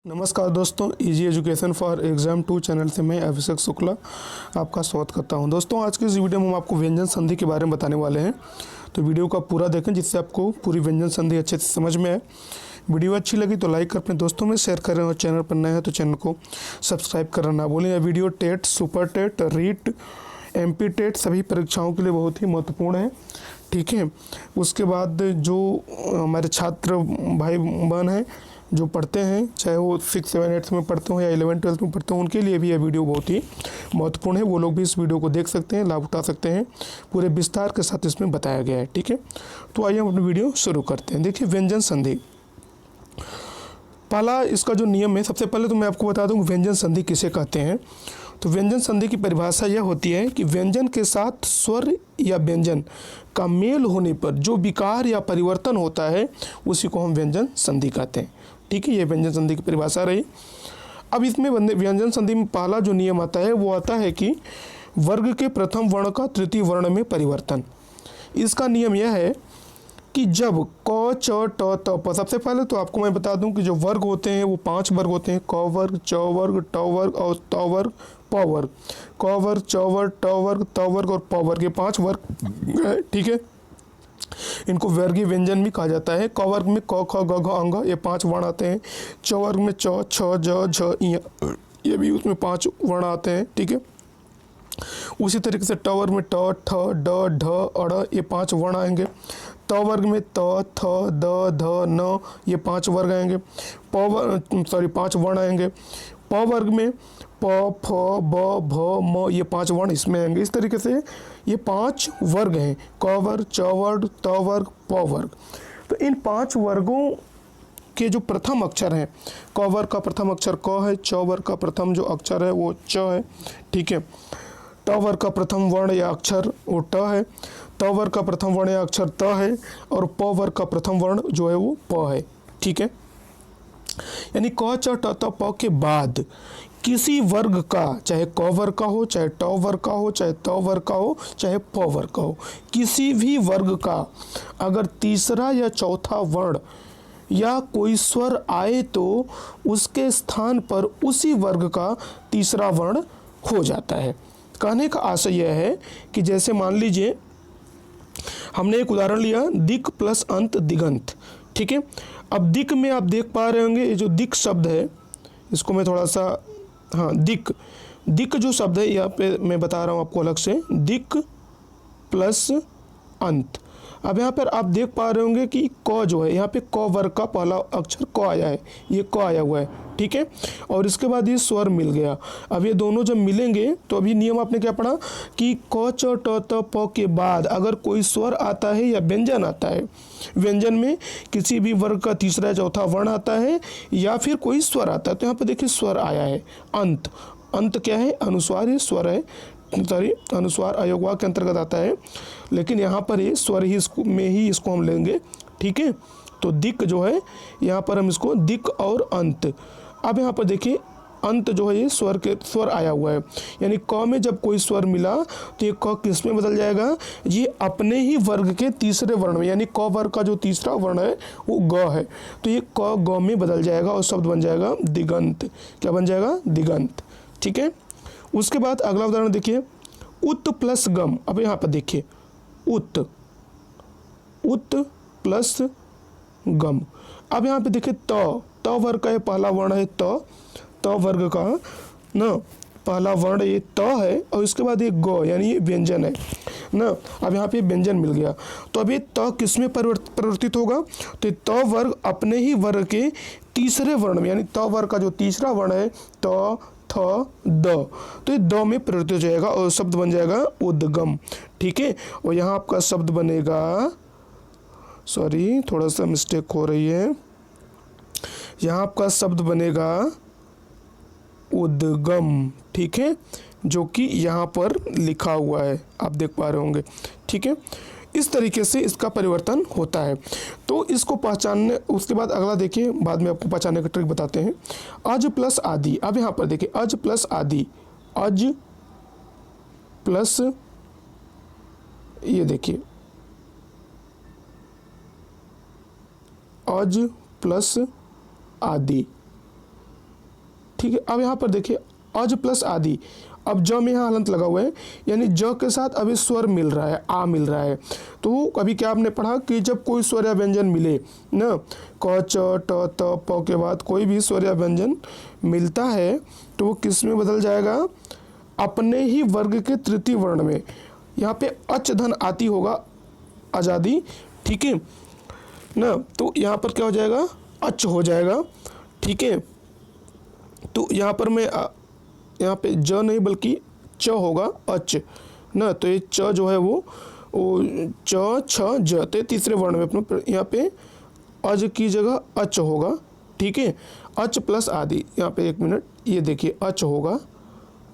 नमस्कार दोस्तों, easy education for exam 2 channel से मैं अभिषेक शुक्ला आपका स्वागत करता हूं। दोस्तों, आज की इस वीडियो में हम आपको व्यंजन संधि के बारे में बताने वाले हैं, तो वीडियो का पूरा देखें जिससे आपको पूरी व्यंजन संधि अच्छे से समझ में आए। वीडियो अच्छी लगी तो लाइक कर अपने दोस्तों में शेयर करें और चैनल पर नए हैं तो चैनल को सब्सक्राइब करना ना भूलें। यह video TET, super TET, REET, MP TET सभी परीक्षाओं के लिए बहुत ही महत्वपूर्ण है। ठीक है, उसके बाद जो हमारे छात्र भाई बहन हैं जो पढ़ते हैं, चाहे वो 6, 7, 8 में पढ़ते हो या 11, 12 में पढ़ते हो, उनके लिए भी यह वीडियो बहुत ही महत्वपूर्ण है। वो लोग भी इस वीडियो को देख सकते हैं, लाभ उठा सकते हैं। पूरे विस्तार के साथ इसमें बताया गया है। ठीक है, तो आइए हम अपनी वीडियो शुरू करते हैं। देखिए, व्यंजन संधि, पहला इसका जो नियम है, सबसे पहले तो मैं आपको बता दूं व्यंजन संधि किसे कहते हैं। तो व्यंजन संधि की परिभाषा यह होती है कि व्यंजन के साथ स्वर या व्यंजन का मेल होने पर जो विकार या परिवर्तन होता है उसी को हम व्यंजन संधि कहते हैं। ठीक है, ये व्यंजन संधि की परिभाषा रही। अब इसमें व्यंजन संधि में पहला जो नियम आता है वो आता है कि वर्ग के प्रथम वर्ण का तृतीय वर्ण में परिवर्तन। इसका नियम यह है कि जब क, च, ट, त, प, सबसे पहले तो आपको मैं बता दूं कि जो वर्ग होते हैं वो 5 वर्ग होते हैं: क वर्ग, च वर्ग, ट वर्ग और त वर्ग, प वर्ग। क वर्ग, च वर्ग, ट वर्ग, त वर्ग और प वर्ग, ये 5 वर्ग है। ठीक है, इनको वर्गीय व्यंजन भी कहा जाता है। क वर्ग में क, ख, ग, घ, अंग, ये 5 वर्ण आते हैं। च वर्ग में च, छ, ज, झ, ञ, ये भी उसमें 5 वर्ण आते हैं। ठीक है, उसी तरीके से ट वर्ग में ट, ठ, ड, ढ, अड़, ये 5 वर्ण आएंगे। त वर्ग में त, थ, द, ध, न, ये 5 वर्ग आएंगे। 5 वर्ण आएंगे। प वर्ग में प, फ, ब, भ, म, ये 5 वर्ण इसमें आएंगे। इस तरीके से ये 5 वर्ग हैं: क वर्ग, च वर्ग, त वर्ग, प वर्ग। तो इन 5 वर्गों के जो प्रथम अक्षर हैं, क वर्ग का प्रथम अक्षर क है, च वर्ग का प्रथम जो अक्षर है वो च है। ठीक है, ट वर्ग का प्रथम वर्ण या अक्षर वो ट है, त वर्ग का प्रथम वर्ण या अक्षर त है और प वर्ग का प्रथम वर्ण जो है वो प है। ठीक है, यानी क, च, ट, त, प के बाद किसी वर्ग का, चाहे क वर्ग का हो, चाहे ट वर्ग का हो, चाहे त वर्ग का हो, चाहे प वर्ग का हो, किसी भी वर्ग का अगर तीसरा या चौथा वर्ण या कोई स्वर आए तो उसके स्थान पर उसी वर्ग का तीसरा वर्ण हो जाता है। कहने का आशय यह है कि जैसे मान लीजिए हमने एक उदाहरण लिया, दिक् प्लस अंत दिगंत। ठीक है, अब दिक् में आप देख पा रहे होंगे ये जो दिक् शब्द है, इसको मैं थोड़ा सा, हाँ, दिक् जो शब्द है यहाँ पे मैं बता रहा हूँ आपको अलग से, दिक् प्लस अंत। अब यहाँ पर आप देख पा रहे होंगे कि क जो है, यहाँ पे क वर्ग का पहला अक्षर क आया है, ये क आया हुआ है। ठीक है, और इसके बाद ये स्वर मिल गया। अब ये दोनों जब मिलेंगे तो अभी नियम आपने क्या पढ़ा कि क, च, ट, त, प के बाद अगर कोई स्वर आता है या व्यंजन आता है, व्यंजन में किसी भी वर्ग का तीसरा या चौथा वर्ण आता है या फिर कोई स्वर आता है, तो यहाँ पर देखिए स्वर आया है। अंत, अंत क्या है? अनुस्वार, ये स्वर है, सॉरी, अनुस्वार अयोगवा के अंतर्गत आता है, लेकिन यहाँ पर ये स्वर ही में ही इसको हम लेंगे। ठीक है, तो दिक् जो है यहाँ पर हम इसको दिक् और अंत। अब यहाँ पर देखिए अंत जो है ये स्वर आया हुआ है, यानी क में जब कोई स्वर मिला तो ये क किस में बदल जाएगा? ये अपने ही वर्ग के तीसरे वर्ण में, यानी क वर्ग का जो तीसरा वर्ण है वो ग है, तो ये क ग में बदल जाएगा और शब्द बन जाएगा दिगंत। क्या बन जाएगा? दिगंत। ठीक है, उसके बाद अगला उदाहरण देखिए, उत प्लस गम। अब यहाँ पर देखिए उत, उत प्लस गम। अब यहाँ पे देखिए त वर्ग का ये पहला वर्ण है, त वर्ग का ना पहला वर्ण ये त है और इसके बाद ये ग, यानी ये व्यंजन है ना। अब यहाँ पे व्यंजन मिल गया, तो अब ये त किस में परिवर्तित होगा? तो ये त वर्ग अपने ही वर्ग के तीसरे वर्ण में, यानी त वर्ग का जो तीसरा वर्ण है त, थ, द, तो ये द में परिवर्तित हो जाएगा और शब्द बन जाएगा उद्गम। ठीक है, और यहाँ आपका शब्द बनेगा, सॉरी थोड़ा सा मिस्टेक हो रही है, यहाँ आपका शब्द बनेगा उद्गम। ठीक है, जो कि यहाँ पर लिखा हुआ है, आप देख पा रहे होंगे। ठीक है, इस तरीके से इसका परिवर्तन होता है। तो इसको पहचानने, उसके बाद अगला देखिए, बाद में आपको पहचानने का ट्रिक बताते हैं। अज प्लस आदि। अब यहाँ पर देखिए अज प्लस आदि, अज प्लस, ये देखिए अज प्लस आदि, ठीक है। अब यहाँ पर देखिए अज प्लस आदि, अब ज में यहाँ हलंत लगा हुआ है, यानी ज के साथ अभी स्वर मिल रहा है, आ मिल रहा है। तो अभी क्या आपने पढ़ा कि जब कोई स्वर या व्यंजन मिले ना, क च ट त प के बाद कोई भी स्वर या व्यंजन मिलता है तो वो किस में बदल जाएगा, अपने ही वर्ग के तृतीय वर्ण में। यहाँ पे अच धन आती होगा आज़ादी, ठीक है ना, तो यहाँ पर क्या हो जाएगा, अच हो जाएगा, ठीक है। तो यहाँ पर मैं यहाँ पे ज नहीं बल्कि च होगा, अच ना, तो ये च जो है वो च छ ज, तो तीसरे वर्ण में अपने यहाँ पे अज की जगह अच होगा, ठीक है। अच प्लस आदि, यहाँ पे 1 मिनट, ये देखिए अच होगा,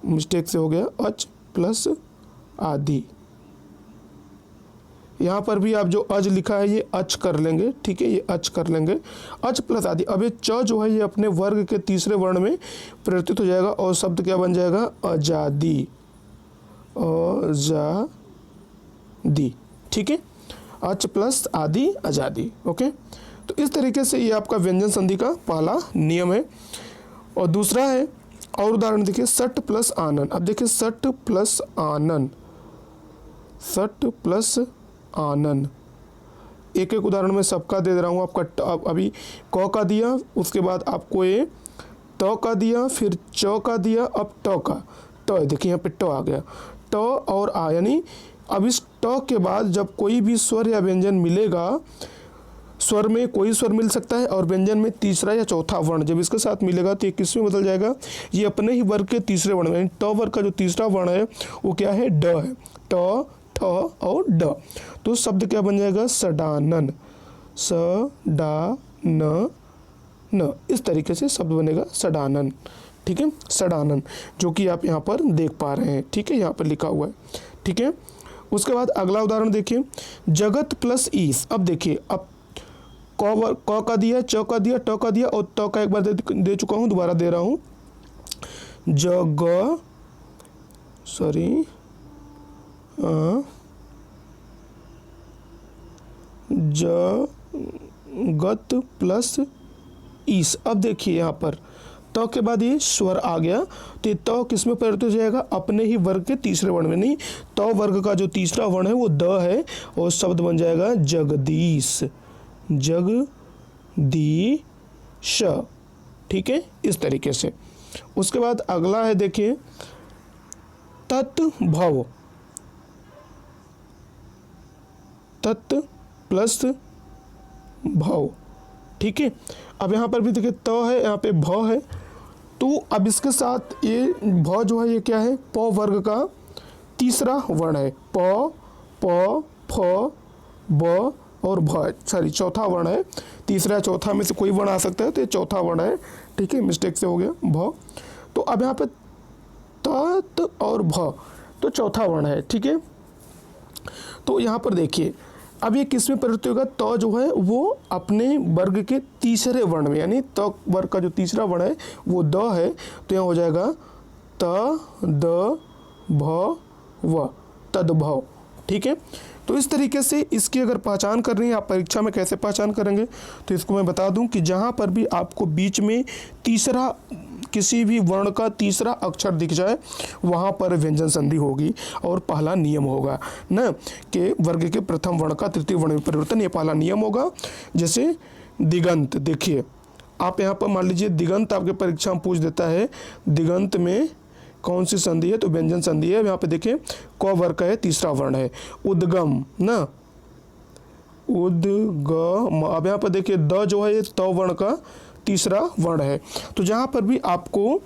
मिस्टेक से हो गया, अच प्लस आदि। यहाँ पर भी आप जो अज लिखा है ये अच कर लेंगे, ठीक है, ये अच कर लेंगे, अच प्लस आदि। अब ये च जो है ये अपने वर्ग के तीसरे वर्ण में परिवर्तित हो जाएगा और शब्द क्या बन जाएगा, आजादी, आजादी, ठीक है, अच प्लस आदि आजादी। ओके, तो इस तरीके से ये आपका व्यंजन संधि का पहला नियम है। और दूसरा है, और उदाहरण देखिए, सट प्लस आनन। अब देखिए सट प्लस आनन, सट प्लस आनन, एक एक उदाहरण में सबका दे रहा हूँ आपका। अभी क का दिया, उसके बाद आपको ये त का दिया, फिर च का दिया, अब ट का, ट देखिए यहाँ पे ट आ गया, ट और आ, यानी अब इस ट के बाद जब कोई भी स्वर या व्यंजन मिलेगा, स्वर में कोई स्वर मिल सकता है और व्यंजन में तीसरा या चौथा वर्ण जब इसके साथ मिलेगा तो ये किस में बदल जाएगा, ये अपने ही वर्ग के तीसरे वर्ण में, यानी ट वर्ग का जो तीसरा वर्ण है वो क्या है, ड है, ट ठ और ड, तो शब्द क्या बन जाएगा, सडानन, स डा न न, इस तरीके से शब्द बनेगा सडानन, ठीक है, सडानन, जो कि आप यहाँ पर देख पा रहे हैं, ठीक है, यहाँ पर लिखा हुआ है, ठीक है। उसके बाद अगला उदाहरण देखिए, जगत प्लस ईस। अब देखिए, अब क का दिया, च का दिया, ट का दिया और त का एक बार दे चुका हूँ, दोबारा दे रहा हूँ, जगत प्लस ईस। अब देखिए यहाँ पर त के बाद ये स्वर आ गया, तो ये त किस में परिवर्तित हो जाएगा, अपने ही वर्ग के तीसरे वर्ण में, नहीं, त वर्ग का जो तीसरा वर्ण है वो द है और शब्द बन जाएगा जगदीश, जगदीश, ठीक है, इस तरीके से। उसके बाद अगला है देखिए, तत्भव, तत् प्लस भव, ठीक है। अब यहाँ पर भी देखिए त है, यहाँ पे भ है, तो अब इसके साथ ये भ जो है ये क्या है, प वर्ग का तीसरा वर्ण है, प प फ ब और भ, सॉरी चौथा वर्ण है, तीसरा चौथा में से कोई वर्ण आ सकता है, तो ये चौथा वर्ण है, ठीक है, मिस्टेक से हो गया भ। तो अब यहाँ पे त और भ, तो चौथा वर्ण है, ठीक है। तो यहाँ पर देखिए, अब ये किस में परिवर्तित होगा, त जो है वो अपने वर्ग के तीसरे वर्ण में, यानी त वर्ग का जो तीसरा वर्ण है वो द है, तो यहाँ हो जाएगा त द भ व, तद्भव, ठीक है। तो इस तरीके से इसकी अगर पहचान करनी है, आप परीक्षा में कैसे पहचान करेंगे, तो इसको मैं बता दूं कि जहां पर भी आपको बीच में तीसरा, किसी भी वर्ण का तीसरा अक्षर दिख जाए वहां पर व्यंजन संधि होगी और पहला नियम होगा ना, कि वर्ग के प्रथम वर्ण का तृतीय वर्ण में परिवर्तन, ये पहला नियम होगा। जैसे दिगंत, देखिए आप यहाँ पर मान लीजिए दिगंत आपके परीक्षा में पूछ देता है, दिगंत में कौन सी संधि है, तो व्यंजन संधि है। यहाँ पे देखिए क वर्ग का है, तीसरा वर्ण है, उद्गम ना, उद्गम। अब यहाँ पर देखिए द जो है ये त वर्ण का तीसरा वर्ण है, तो जहाँ पर भी आपको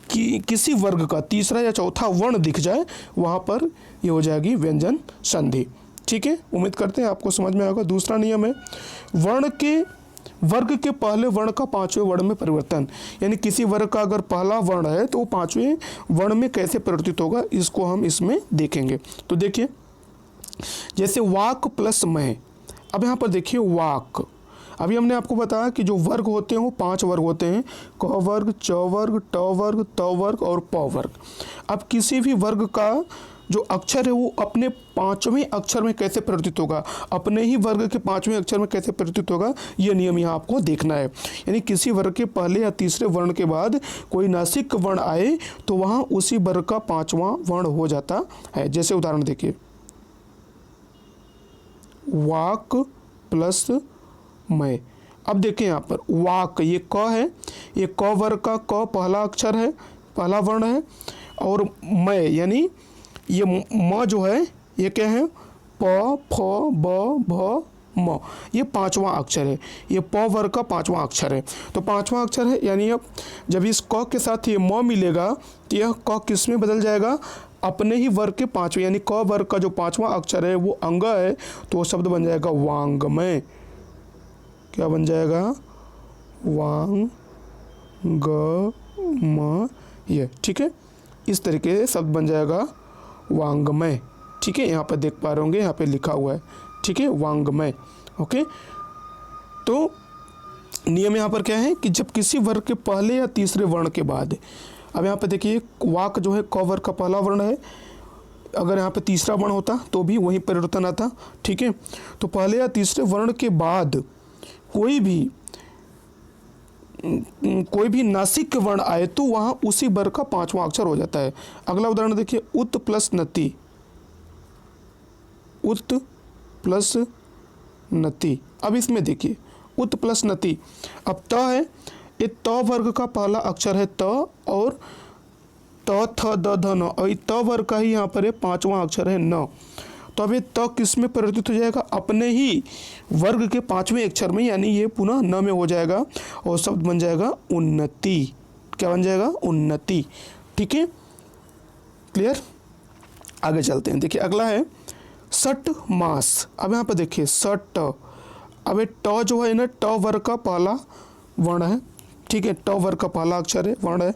किसी वर्ग का तीसरा या चौथा वर्ण दिख जाए वहाँ पर ये हो जाएगी व्यंजन संधि, ठीक है। उम्मीद करते हैं आपको समझ में आएगा। दूसरा नियम है, वर्ग के पहले वर्ण का पांचवें वर्ण में परिवर्तन, यानी किसी वर्ग का अगर पहला वर्ण है तो वो पांचवें वर्ण में कैसे परिवर्तित होगा, इसको हम इसमें देखेंगे। तो देखिए, जैसे वाक प्लस मह। अब यहाँ पर देखिए वाक, अभी हमने आपको बताया कि जो वर्ग होते हैं वो 5 वर्ग होते हैं, क वर्ग, च वर्ग, ट वर्ग, त वर्ग और प वर्ग। अब किसी भी वर्ग का जो अक्षर है वो अपने पांचवें अक्षर में कैसे परिवर्तित होगा, अपने ही वर्ग के पांचवें अक्षर में कैसे परिवर्तित होगा, ये नियम यहाँ आपको देखना है। यानी किसी वर्ग के पहले या तीसरे वर्ण के बाद कोई नासिक वर्ण आए तो वहाँ उसी वर्ग का पांचवा वर्ण हो जाता है। जैसे उदाहरण देखिए, वाक प्लस मैं। अब देखिए यहाँ पर वाक, ये क है, ये क वर्ग का क पहला अक्षर है, पहला वर्ण है, और मैं यानी ये म जो है ये क्या है, प फ ब भ म, ये पांचवा अक्षर है, ये प वर्ग का पांचवा अक्षर है। तो पांचवा अक्षर है यानी अब जब इस क के साथ ये म मिलेगा तो यह क किस में बदल जाएगा, अपने ही वर्ग के पांचवें, यानी क वर्ग का जो पांचवा अक्षर है वो अंग है, तो वो शब्द बन जाएगा वांग्मय। क्या बन जाएगा, वांग ग म ये, ठीक है। इस तरीके से शब्द बन जाएगा वांग्मय, ठीक है। यहाँ पर देख पा रहे होंगे, यहाँ पे लिखा हुआ है, ठीक है, वांग्मय। ओके, तो नियम यहाँ पर क्या है कि जब किसी वर्ग के पहले या तीसरे वर्ण के बाद, अब यहाँ पे देखिए वाक जो है क वर्ग का पहला वर्ण है, अगर यहाँ पे तीसरा वर्ण होता तो भी वही परिवर्तन आता, ठीक है। तो पहले या तीसरे वर्ण के बाद कोई भी नासिक वर्ण आए तो वहाँ उसी वर्ग का पांचवा अक्षर हो जाता है। अगला उदाहरण देखिए, उत प्लस नति, उत प्लस नति। अब इसमें देखिए उत प्लस नति, अब त है, ये त वर्ग का पहला अक्षर है त, और त थ द ध न, और त वर्ग का ही यहाँ पर है पांचवा अक्षर है न। तो अब ये त किस में परिवर्तित हो जाएगा, अपने ही वर्ग के पांचवें अक्षर में, यानी ये पुनः न में हो जाएगा और शब्द बन जाएगा उन्नति। क्या बन जाएगा, उन्नति, ठीक है, क्लियर। आगे चलते हैं, देखिए अगला है सट मास। अब यहाँ पर देखिए सट, अब ये ट जो है ना, ट वर्ग का पहला वर्ण है, ठीक है, ट वर्ग का पहला अक्षर है, वर्ण है।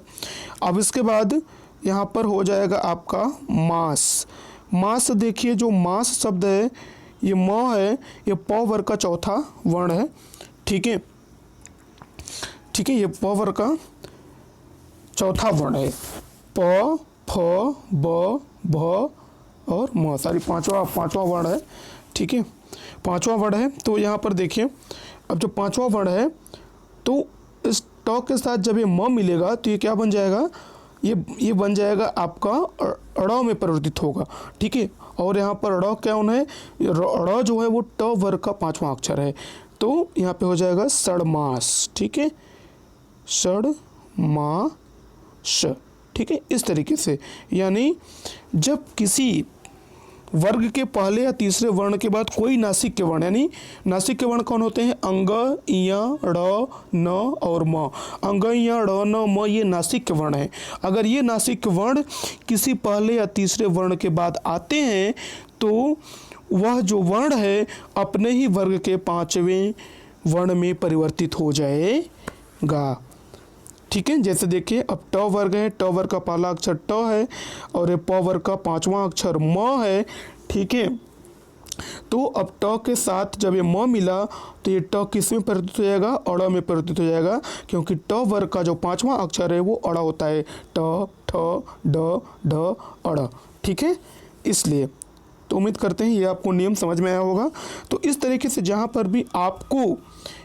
अब इसके बाद यहाँ पर हो जाएगा आपका मास। मास देखिए, जो मास शब्द है ये म है, ये प वर्ग का चौथा वर्ण है, ठीक है, ठीक है, ये प वर्ग का चौथा वर्ण है, प फ ब भ और म, सारी पांचवा वर्ण है, ठीक है, पांचवा वर्ण है। तो यहाँ पर देखिए अब जो पांचवा वर्ण है तो इस ट के साथ जब ये म मिलेगा तो ये क्या बन जाएगा, ये बन जाएगा आपका अड़ में परिवर्तित होगा, ठीक है। और यहाँ पर अड़ क्या होना है, अड़ जो है वो ट वर्ग का पांचवा अक्षर है, तो यहाँ पे हो जाएगा सड़मास, ठीक है, सड़मास, ठीक है। इस तरीके से यानी जब किसी वर्ग के पहले या तीसरे वर्ण के बाद कोई नासिक के वर्ण, यानी नासिक के वर्ण कौन होते हैं, अंग, इया, ड़, न और म। अंग, इया, ड़, न, म ये नासिक के वर्ण हैं। अगर ये नासिक के वर्ण किसी पहले या तीसरे वर्ण के बाद आते हैं तो वह जो वर्ण है अपने ही वर्ग के पांचवें वर्ण में परिवर्तित हो जाएगा, ठीक है। जैसे देखिए अब ट वर्ग है, ट वर्ग का पहला अक्षर ट है और ये प वर्ग का पांचवा अक्षर म है, ठीक है। तो अब ट के साथ जब ये म मिला तो ये ट किस में परिवर्तित हो जाएगा, अड़ में परिवर्तित हो जाएगा, क्योंकि ट वर्ग का जो पांचवा अक्षर है वो अड़ होता है, ट ठ ड ढ अड़, ठीक है। इसलिए तो उम्मीद करते हैं ये आपको नियम समझ में आया होगा। तो इस तरीके से जहाँ पर भी आपको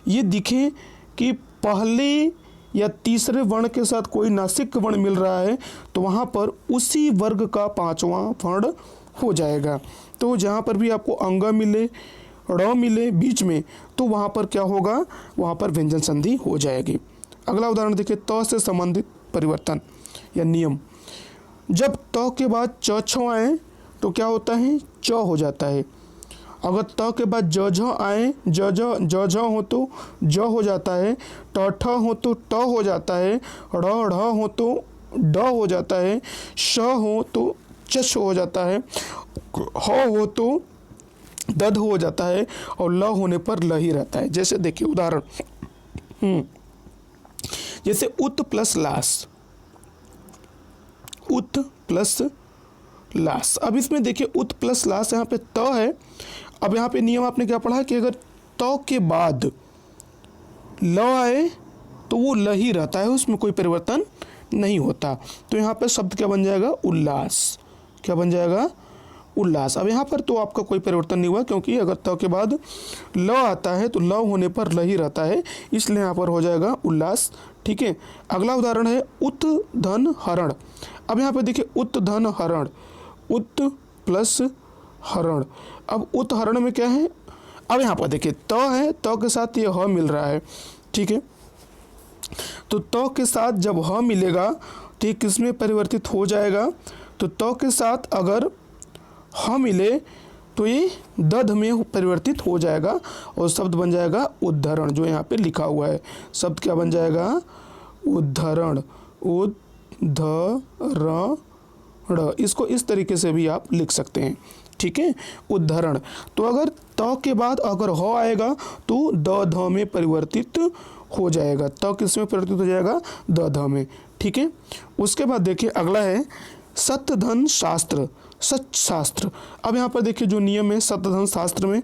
ये दिखे कि पहले या तीसरे वर्ण के साथ कोई नासिक वर्ण मिल रहा है तो वहाँ पर उसी वर्ग का पांचवा वर्ण हो जाएगा। तो जहाँ पर भी आपको अंग मिले, ड़ मिले बीच में, तो वहाँ पर क्या होगा, वहाँ पर व्यंजन संधि हो जाएगी। अगला उदाहरण देखिए, त से संबंधित परिवर्तन या नियम। जब त के बाद च छ आए तो क्या होता है, च हो जाता है। अगर त के बाद ज झ आए, ज झ हो तो ज हो जाता है, ट ठ हो तो ट हो जाता है, ढ़ ढ हो तो ड हो जाता है, श हो तो चश हो जाता है, ह हो तो दध हो जाता है और ल होने पर ल ही रहता है। जैसे देखिए उदाहरण, जैसे उत प्लस लास, उत प्लस लास। अब इसमें देखिए उत प्लस लास, यहाँ पे त है। अब यहाँ पे नियम आपने क्या पढ़ा कि अगर त के बाद ल आए तो वो ल ही रहता है, उसमें कोई परिवर्तन नहीं होता। तो यहाँ पे शब्द क्या बन जाएगा, उल्लास। क्या बन जाएगा, उल्लास। अब यहाँ पर तो आपका कोई परिवर्तन नहीं हुआ, क्योंकि अगर त के बाद ल आता है तो ल होने पर ल ही रहता है, इसलिए यहाँ पर हो जाएगा उल्लास। ठीक है, अगला उदाहरण है उत धन हरण। अब यहाँ पर देखिए उत धन हरण, उत प्लस हरण। अब उत हरण में क्या है, अब यहाँ पर देखिए त है, त के साथ ये ह मिल रहा है। ठीक है, तो त के साथ जब ह मिलेगा तो ये किस में परिवर्तित हो जाएगा, तो त के साथ अगर ह मिले तो ये दध में परिवर्तित हो जाएगा और शब्द बन जाएगा उद्धरण, जो यहाँ पे लिखा हुआ है। शब्द क्या बन जाएगा, उद्धरण, उद्धरण। इसको इस तरीके से भी आप लिख सकते हैं। ठीक है, उद्धरण। तो अगर त के बाद अगर ह आएगा तो द ध में परिवर्तित हो जाएगा। त किस में परिवर्तित हो जाएगा, द ध में। ठीक है, उसके बाद देखिए अगला है सत्य धन शास्त्र, सच शास्त्र। अब यहाँ पर देखिए जो नियम है सत्य धन शास्त्र में,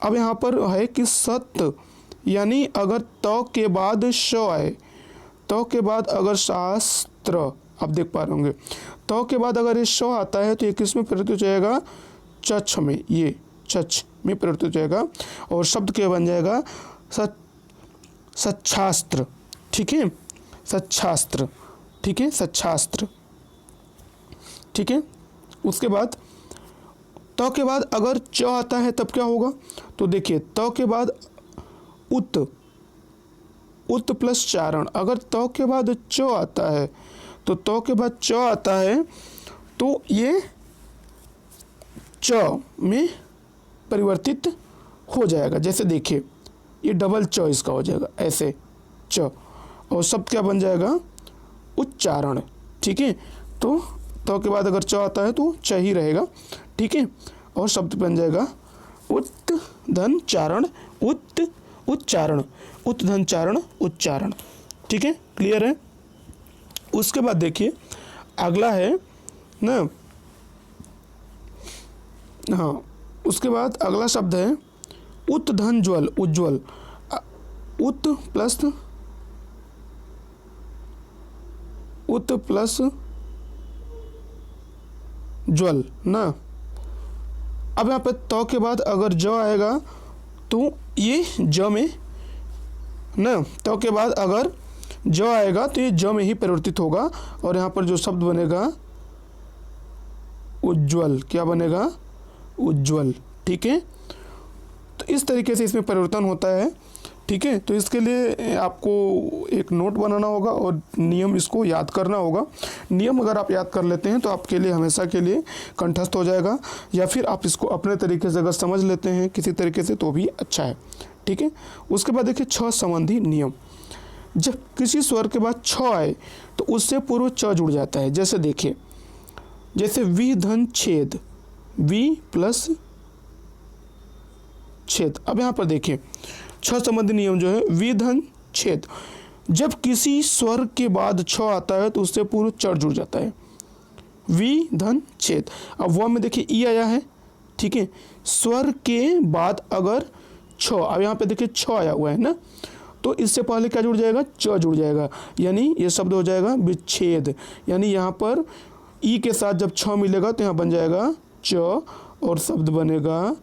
अब यहाँ पर है कि सत्य यानी अगर त के बाद श आए, त के बाद अगर शास्त्र, आप देख पा रहे होंगे, त के बाद अगर ये श आता है तो ये किस में परिवर्तित हो जाएगा, चच में, ये चच में परिवर्तित हो जाएगा और शब्द क्या बन जाएगा, सच्छास्त्र। ठीक है, सच्छास्त्र। ठीक है, सच्छास्त्र। ठीक है, उसके बाद त के बाद अगर च आता है तब क्या होगा, तो देखिए त के बाद उत, उत प्लस चारण। अगर त के बाद च आता है तो त के बाद च आता है तो ये च में परिवर्तित हो जाएगा। जैसे देखिए ये डबल च इसका हो जाएगा ऐसे च, और शब्द क्या बन जाएगा, उच्चारण। ठीक है, तो त के बाद अगर च आता है तो च ही रहेगा। ठीक है, और शब्द बन जाएगा उत धन चारण, उच्चारण, उत धन चारण उच्चारण। ठीक है, क्लियर है। उसके बाद देखिए अगला है ना, हाँ, उसके बाद अगला शब्द है उत धन ज्वल, उज्ज्वल। उत प्लस ज्वल ना। अब यहाँ पे त के बाद अगर ज आएगा तो ये ज में ना, त के बाद अगर ज आएगा तो ये ज में ही परिवर्तित होगा और यहाँ पर जो शब्द बनेगा उज्ज्वल, क्या बनेगा, उज्ज्वल। ठीक है, तो इस तरीके से इसमें परिवर्तन होता है। ठीक है, तो इसके लिए आपको एक नोट बनाना होगा और नियम इसको याद करना होगा। नियम अगर आप याद कर लेते हैं तो आपके लिए हमेशा के लिए कंठस्थ हो जाएगा, या फिर आप इसको अपने तरीके से अगर समझ लेते हैं किसी तरीके से तो भी अच्छा है। ठीक है, उसके बाद देखिए छ संबंधी नियम। जब किसी स्वर के बाद छ आए तो उससे पूर्व च जुड़ जाता है। जैसे देखिए, जैसे वि धन छेद, वि प्लस छेद। अब यहाँ पर देखिए छ संबंधी नियम जो है वि धन छेद, जब किसी स्वर के बाद छ आता है तो उससे पूर्व च जुड़ जाता है, वि धन छेद। अब वह में देखिए ई आया है। ठीक है, स्वर के बाद अगर छ, अब यहाँ पे देखिए छ आया हुआ है ना, तो इससे पहले क्या जुड़ जाएगा, च जुड़ जाएगा, यानी ये शब्द हो जाएगा विच्छेद। यानी यहाँ पर ई के साथ जब छ मिलेगा तो यहाँ बन जाएगा च और शब्द बनेगा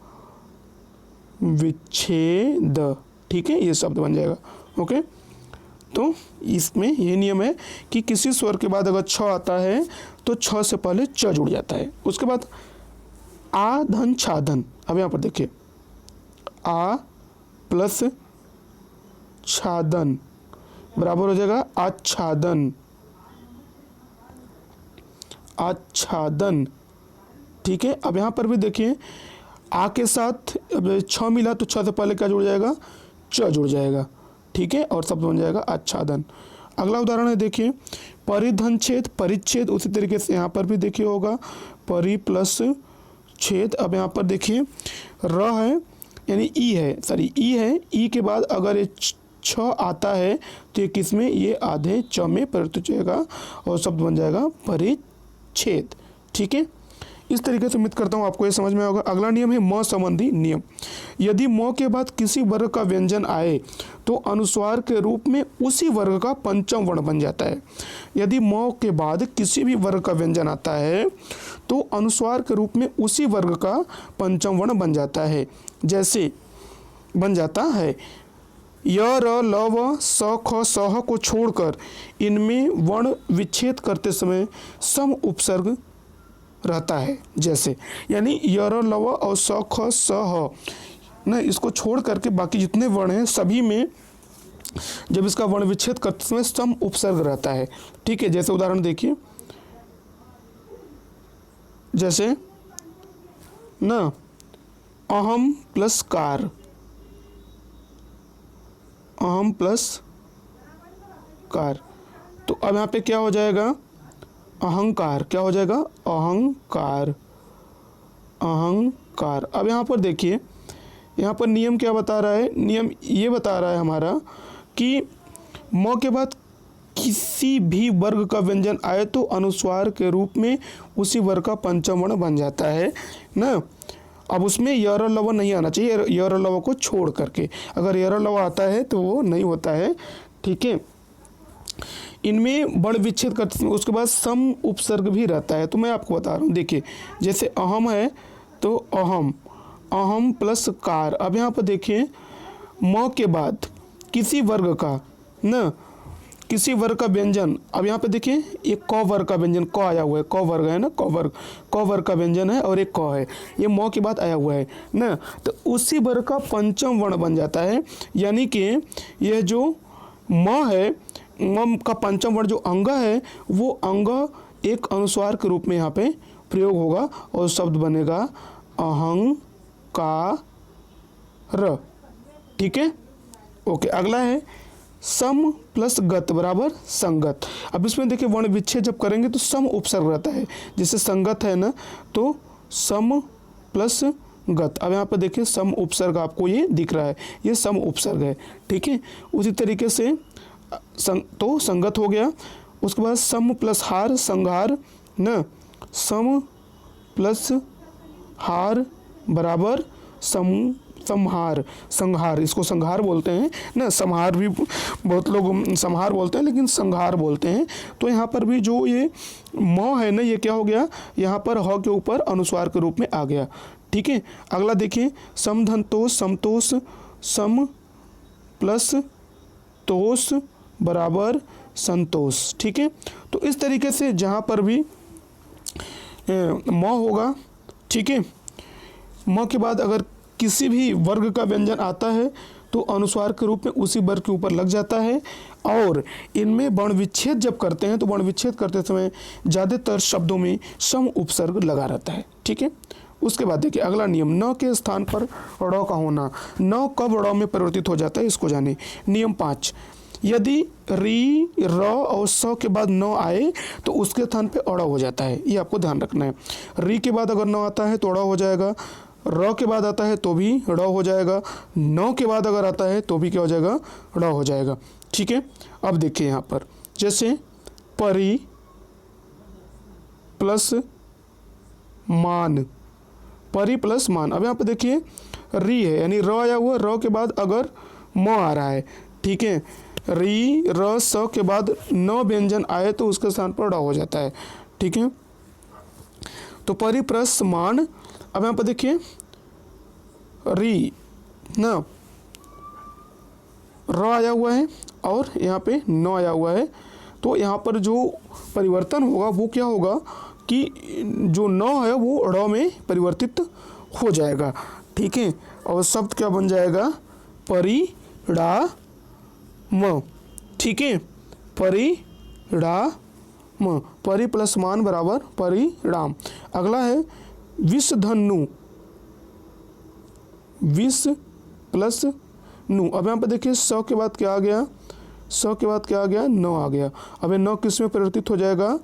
विच्छेद। ठीक है, ये शब्द बन जाएगा। ओके, तो इसमें ये नियम है कि किसी स्वर के बाद अगर छ आता है तो छ से पहले च जुड़ जाता है। उसके बाद आ धन छाधन। अब यहाँ पर देखिए आ प्लस छादन बराबर हो जाएगा आच्छादन, आच्छादन। ठीक है, अब यहाँ पर भी देखिए आ के साथ अब छ मिला तो छ से पहले क्या जुड़ जाएगा, च जुड़ जाएगा। ठीक है, और शब्द बन जाएगा आच्छादन। अगला उदाहरण है देखिए परिधन छेद, परिच्छेद। उसी तरीके से यहाँ पर भी देखिए होगा परि प्लस छेद। अब यहाँ पर देखिए र है यानी ई है, सॉरी ई है, ई के बाद अगर ये छ आता है तो ये किस में, ये आधे च में परिवर्तित हो जाएगा और शब्द बन जाएगा परिच्छेद। ठीक है, इस तरीके से उम्मीद करता हूँ आपको ये समझ में होगा। अगला नियम है म संबंधी नियम। यदि म के बाद किसी वर्ग का व्यंजन आए तो अनुस्वार के रूप में उसी वर्ग का पंचम वर्ण बन जाता है। यदि म के बाद किसी भी वर्ग का व्यंजन आता है तो अनुस्वार के रूप में उसी वर्ग का पंचम वर्ण बन जाता है। जैसे बन जाता है य र ल व स ख सह को छोड़कर इनमें वर्ण विच्छेद करते समय सम उपसर्ग रहता है। जैसे यानी य र ल व और स ख स ह ना, इसको छोड़ करके बाकी जितने वर्ण हैं सभी में जब इसका वर्ण विच्छेद करते समय सम उपसर्ग रहता है। ठीक है, जैसे उदाहरण देखिए, जैसे ना अहम प्लस कार, अहम प्लस कार, तो अब यहाँ पे क्या हो जाएगा, अहंकार। क्या हो जाएगा, अहंकार, अहंकार। अब यहाँ पर देखिए, यहाँ पर नियम क्या बता रहा है, नियम ये बता रहा है हमारा कि म के बाद किसी भी वर्ग का व्यंजन आए तो अनुस्वार के रूप में उसी वर्ग का पंचम वर्ण बन जाता है ना। अब उसमें य र लव नहीं आना चाहिए, य र लव को छोड़ करके, अगर य र लव आता है तो वो नहीं होता है। ठीक है, इनमें वर्ण विच्छेद करते समय उसके बाद सम उपसर्ग भी रहता है। तो मैं आपको बता रहा हूँ, देखिए जैसे अहम है तो अहम, अहम प्लस कार। अब यहाँ पर देखिए म के बाद किसी वर्ग का ना, किसी वर्ग का व्यंजन, अब यहाँ पे देखिए एक क वर्ग का व्यंजन, क आया हुआ है, क वर्ग है ना, क वर्ग का व्यंजन है और एक क है, ये म के बाद आया हुआ है ना, तो उसी वर्ग का पंचम वर्ण बन जाता है। यानी कि यह जो म है, म का पंचम वर्ण जो अंग है, वो अंग एक अनुस्वार के रूप में यहाँ पे प्रयोग होगा और शब्द बनेगा अहंकार। ठीक है, ओके। अगला है सम प्लस गत बराबर संगत। अब इसमें देखिए वर्ण विच्छेद जब करेंगे तो सम उपसर्ग रहता है। जैसे संगत है ना, तो सम प्लस गत। अब यहाँ पर देखिए सम उपसर्ग आपको ये दिख रहा है, ये सम उपसर्ग है। ठीक है, उसी तरीके से तो संगत हो गया। उसके बाद सम प्लस हार, संहार न, सम प्लस हार बराबर संहार, संहार, इसको संहार बोलते हैं ना, संहार भी बहुत लोग संहार बोलते हैं लेकिन संहार बोलते हैं। तो यहाँ पर भी जो ये म है ना, ये क्या हो गया, यहाँ पर ह के ऊपर अनुस्वार के रूप में आ गया। ठीक है, अगला देखिए समधनतोष, समतोष, सम प्लस तोष बराबर संतोष। ठीक है, तो इस तरीके से जहाँ पर भी म होगा, ठीक है, म के बाद अगर किसी भी वर्ग का व्यंजन आता है तो अनुस्वार के रूप में उसी वर्ग के ऊपर लग जाता है। और इनमें वर्ण विच्छेद जब करते हैं तो वर्ण विच्छेद करते समय ज़्यादातर शब्दों में सम उपसर्ग लगा रहता है। ठीक है, उसके बाद देखिए अगला नियम, न के स्थान पर ड़ का होना। न कब ड़ में परिवर्तित हो जाता है, इसको जाने। नियम 5, यदि री, र और स के बाद न आए तो उसके स्थान पे अड़ा हो जाता है। ये आपको ध्यान रखना है। री के बाद अगर न आता है तो अड़ा हो जाएगा, र के बाद आता है तो भी ड़ हो जाएगा, न के बाद अगर आता है तो भी क्या हो जाएगा, ड़ हो जाएगा। ठीक है, अब देखिए यहाँ पर जैसे परि प्लस मान, परि प्लस मान। अब यहाँ पर देखिए री है यानी र आया हुआ, र के बाद अगर म आ रहा है। ठीक है, री र स के बाद न व्यंजन आए तो उसके स्थान पर ड़ हो जाता है। ठीक है, तो परि प्लस मान। अब यहाँ पर देखिए री न, र आया हुआ है और यहाँ पे न आया हुआ है, तो यहाँ पर जो परिवर्तन होगा वो क्या होगा कि जो न है वो ड़ में परिवर्तित हो जाएगा। ठीक है, और शब्द क्या बन जाएगा, परिणाम। ठीक है, परिणाम, परि प्लस मान बराबर परिणाम। अगला है विषधनु, विष प्लस नु। अब यहाँ पर देखिए स के बाद क्या आ गया, स के बाद क्या आ गया, न आ गया। अब ये न किस में परिवर्तित हो जाएगा,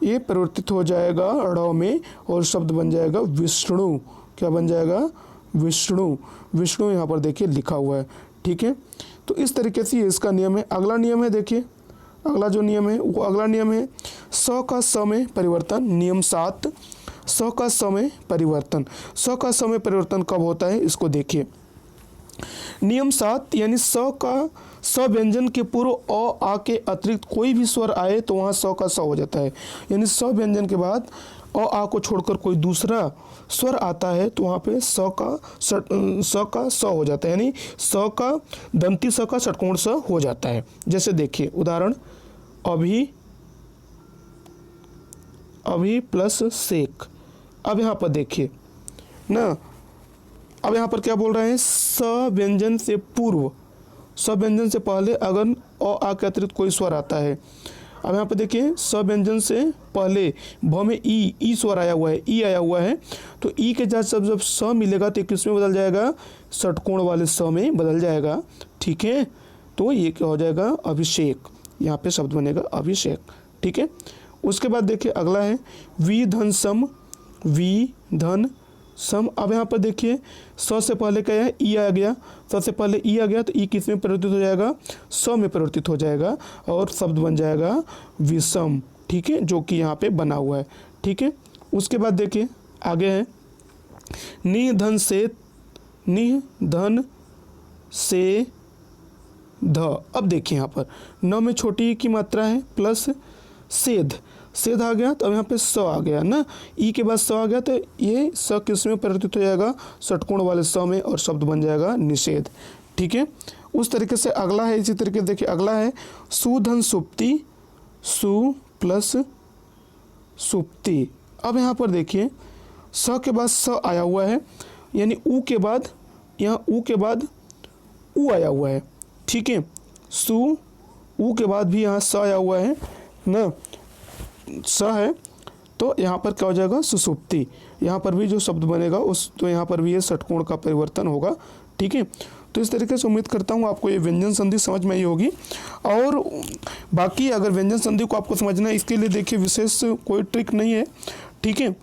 ये परिवर्तित हो जाएगा ड़ में और शब्द बन जाएगा विष्णु। क्या बन जाएगा, विष्णु। विष्णु यहाँ पर देखिए लिखा हुआ है। ठीक है, तो इस तरीके से ये इसका नियम है। अगला नियम है, देखिए अगला जो नियम है वो अगला नियम है स का स में परिवर्तन। नियम 7, स का समय परिवर्तन। स का समय परिवर्तन कब होता है इसको देखिए। नियम 7 यानी स व्यंजन के पूर्व अ आ के अतिरिक्त कोई भी स्वर आए तो वहाँ स का स हो जाता है। यानी स व्यंजन के बाद अ आ को छोड़कर कोई दूसरा स्वर आता है तो वहाँ पे स का स हो जाता है, यानी स का दंती स का षटकोण स हो जाता है। जैसे देखिए उदाहरण, अभी प्लस सेक। अब यहाँ पर देखिए ना, अब यहाँ पर क्या बोल रहे हैं, स व्यंजन से पूर्व, स व्यंजन से पहले अगर अ आ के अतिरिक्त कोई स्वर आता है। अब यहाँ पर देखिए स व्यंजन से पहले भ में ई स्वर आया हुआ है, ई आया हुआ है, तो ई के साथ जब स मिलेगा तो किस में बदल जाएगा, षटकोण वाले स में बदल जाएगा। ठीक है, तो ये क्या हो जाएगा, अभिषेक। यहाँ पे शब्द बनेगा अभिषेक। ठीक है, उसके बाद देखिए अगला है वी धन सम, वी धन सम। अब यहाँ पर देखिए स से पहले क्या है, ई आ गया, स से पहले ई आ गया तो ई किस में परिवर्तित हो जाएगा, स में परिवर्तित हो जाएगा और शब्द बन जाएगा विषम। ठीक है, जो कि यहाँ पे बना हुआ है। ठीक है, उसके बाद देखिए आगे है निधन से ध। अब देखिए यहाँ पर न में छोटी की मात्रा है प्लस सेध आ गया, तो अब यहाँ पे स आ गया ना, ई के बाद स आ गया तो ये स किस में परिवर्तित हो जाएगा, षटकोण वाले स में, और शब्द बन जाएगा निषेध। ठीक है, उस तरीके से अगला है, इसी तरीके देखिए अगला है सुधन सुप्ति, सु प्लस सुप्ति। अब यहाँ पर देखिए स के बाद स आया हुआ है, यानी ऊ के बाद, यहाँ ऊ के बाद ऊ आया हुआ है। ठीक है, सु ऊ के बाद भी यहाँ स आया हुआ है ना, स है, तो यहाँ पर क्या हो जाएगा, सुसुप्ति। यहाँ पर भी जो शब्द बनेगा उस, तो यहाँ पर भी ये षटकोण का परिवर्तन होगा। ठीक है, तो इस तरीके से उम्मीद करता हूँ आपको ये व्यंजन संधि समझ में आई होगी। और बाकी अगर व्यंजन संधि को आपको समझना है, इसके लिए देखिए विशेष कोई ट्रिक नहीं है। ठीक है,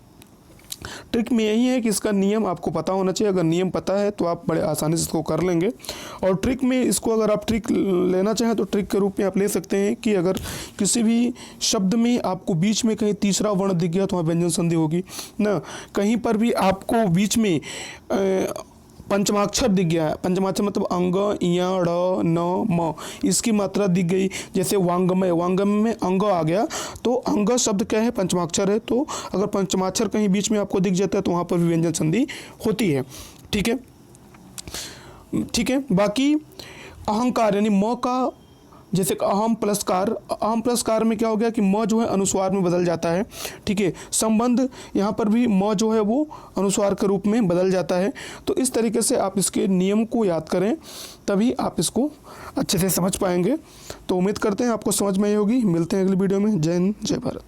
ट्रिक में यही है कि इसका नियम आपको पता होना चाहिए। अगर नियम पता है तो आप बड़े आसानी से इसको कर लेंगे। और ट्रिक में इसको अगर आप ट्रिक लेना चाहें तो ट्रिक के रूप में आप ले सकते हैं कि अगर किसी भी शब्द में आपको बीच में कहीं तीसरा वर्ण दिख गया तो वहाँ व्यंजन संधि होगी ना। कहीं पर भी आपको बीच में पंचमाक्षर दिख गया है, पंचमाक्षर मतलब अंग, इया, ड़, न, म, इसकी मात्रा दिख गई, जैसे वांगमय, वांगमय में अंग आ गया, तो अंग शब्द क्या है, पंचमाक्षर है, तो अगर पंचमाक्षर कहीं बीच में आपको दिख जाता है तो वहाँ पर भी व्यंजन संधि होती है। ठीक है, ठीक है, बाकी अहंकार यानी म का, जैसे अहम प्लस कार में क्या हो गया कि म जो है अनुस्वार में बदल जाता है। ठीक है, संबंध यहाँ पर भी म जो है वो अनुस्वार के रूप में बदल जाता है। तो इस तरीके से आप इसके नियम को याद करें, तभी आप इसको अच्छे से समझ पाएंगे। तो उम्मीद करते हैं आपको समझ में आई होगी। मिलते हैं अगली वीडियो में। जय हिंद, जय भारत।